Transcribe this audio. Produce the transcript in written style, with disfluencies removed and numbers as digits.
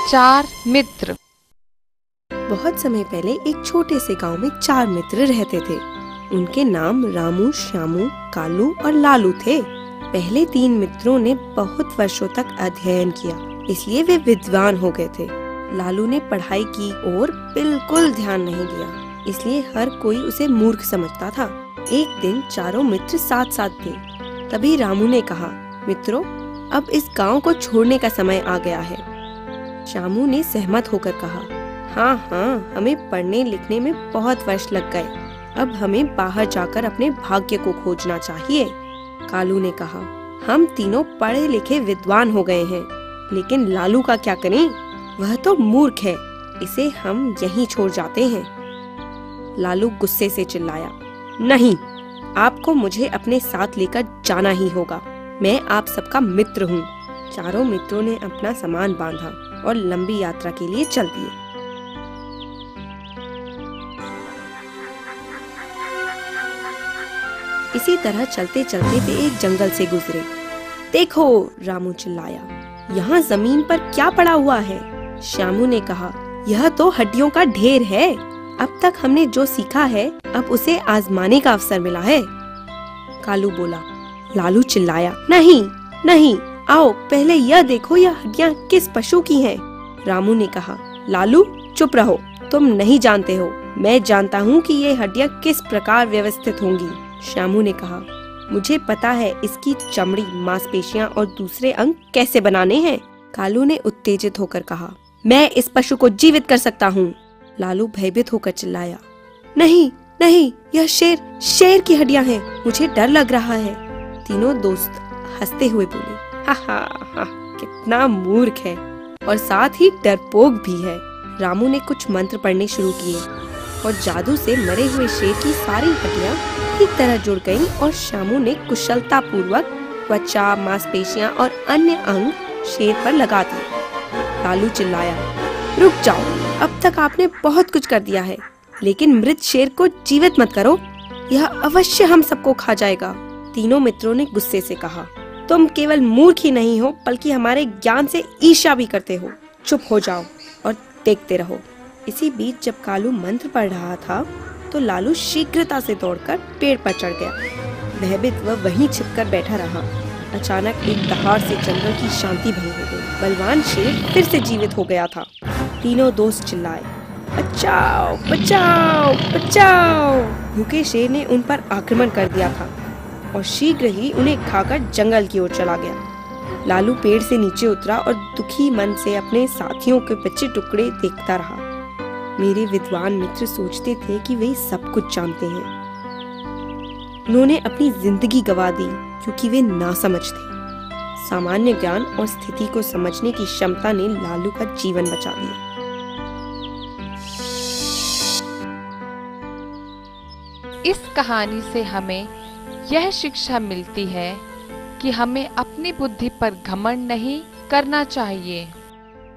4 मित्र। बहुत समय पहले एक छोटे से गांव में 4 मित्र रहते थे। उनके नाम रामू, श्यामू, कालू और लालू थे। पहले 3 मित्रों ने बहुत वर्षों तक अध्ययन किया, इसलिए वे विद्वान हो गए थे। लालू ने पढ़ाई की और बिल्कुल ध्यान नहीं दिया, इसलिए हर कोई उसे मूर्ख समझता था। एक दिन चारों मित्र साथ साथ थे। तभी रामू ने कहा, मित्रों, अब इस गांव को छोड़ने का समय आ गया है। श्यामू ने सहमत होकर कहा, हाँ, हमें पढ़ने लिखने में बहुत वर्ष लग गए, अब हमें बाहर जाकर अपने भाग्य को खोजना चाहिए। कालू ने कहा, हम तीनों पढ़े लिखे विद्वान हो गए हैं, लेकिन लालू का क्या करें? वह तो मूर्ख है, इसे हम यहीं छोड़ जाते हैं। लालू गुस्से से चिल्लाया, नहीं, आपको मुझे अपने साथ लेकर जाना ही होगा। मैं आप सबका मित्र हूँ। चारों मित्रों ने अपना सामान बांधा और लंबी यात्रा के लिए चल दिए। इसी तरह चलते चलते वे एक जंगल से गुजरे। देखो, रामू चिल्लाया, यहाँ जमीन पर क्या पड़ा हुआ है? श्यामू ने कहा, यह तो हड्डियों का ढेर है। अब तक हमने जो सीखा है, अब उसे आजमाने का अवसर मिला है। कालू बोला। लालू चिल्लाया, नहीं, आओ पहले यह देखो, यह हड्डियाँ किस पशु की हैं। रामू ने कहा, लालू चुप रहो, तुम नहीं जानते हो, मैं जानता हूँ कि ये हड्डियाँ किस प्रकार व्यवस्थित होंगी। श्यामू ने कहा, मुझे पता है इसकी चमड़ी, मांसपेशियाँ और दूसरे अंग कैसे बनाने हैं। कालू ने उत्तेजित होकर कहा, मैं इस पशु को जीवित कर सकता हूँ। लालू भयभीत होकर चिल्लाया, नहीं, यह शेर की हड्डियाँ हैं, मुझे डर लग रहा है। तीनों दोस्त हंसते हुए बोले, हा, कितना मूर्ख है और साथ ही डरपोक भी है। रामू ने कुछ मंत्र पढ़ने शुरू किए और जादू से मरे हुए शेर की सारी हड्डियाँ ठीक तरह जुड़ गईं और श्यामू ने कुशलता पूर्वक त्वचा, मांसपेशियाँ और अन्य अंग शेर पर लगा दिए। लालू चिल्लाया, रुक जाओ, अब तक आपने बहुत कुछ कर दिया है, लेकिन मृत शेर को जीवित मत करो, यह अवश्य हम सबको खा जाएगा। तीनों मित्रों ने गुस्से से कहा, तुम केवल मूर्ख ही नहीं हो, बल्कि हमारे ज्ञान से ईर्ष्या भी करते हो। चुप हो जाओ और देखते रहो। इसी बीच जब कालू मंत्र पढ़ रहा था, तो लालू शीघ्रता से दौड़कर पेड़ पर चढ़ गया। भयभीत वह वहीं छिपकर बैठा रहा। अचानक एक दहाड़ से जंगल की शांति भंग हो गई। बलवान शेर फिर से जीवित हो गया था। तीनों दोस्त चिल्लाए, बचाओ, बचाओ, बचाओ। भूखे शेर ने उन पर आक्रमण कर दिया था और शीघ्र ही उन्हें खाकर जंगल की ओर चला गया। लालू पेड़ से नीचे उतरा और दुखी मन से अपने साथियों के बचे टुकड़े देखता रहा। मेरे विद्वान मित्र सोचते थे कि वे सब कुछ जानते हैं। उन्होंने अपनी जिंदगी गंवा दी क्योंकि वे नासमझ थे। सामान्य ज्ञान और स्थिति को समझने की क्षमता ने लालू का जीवन बचा दिया। इस कहानी से हमें यह शिक्षा मिलती है कि हमें अपनी बुद्धि पर घमंड नहीं करना चाहिए।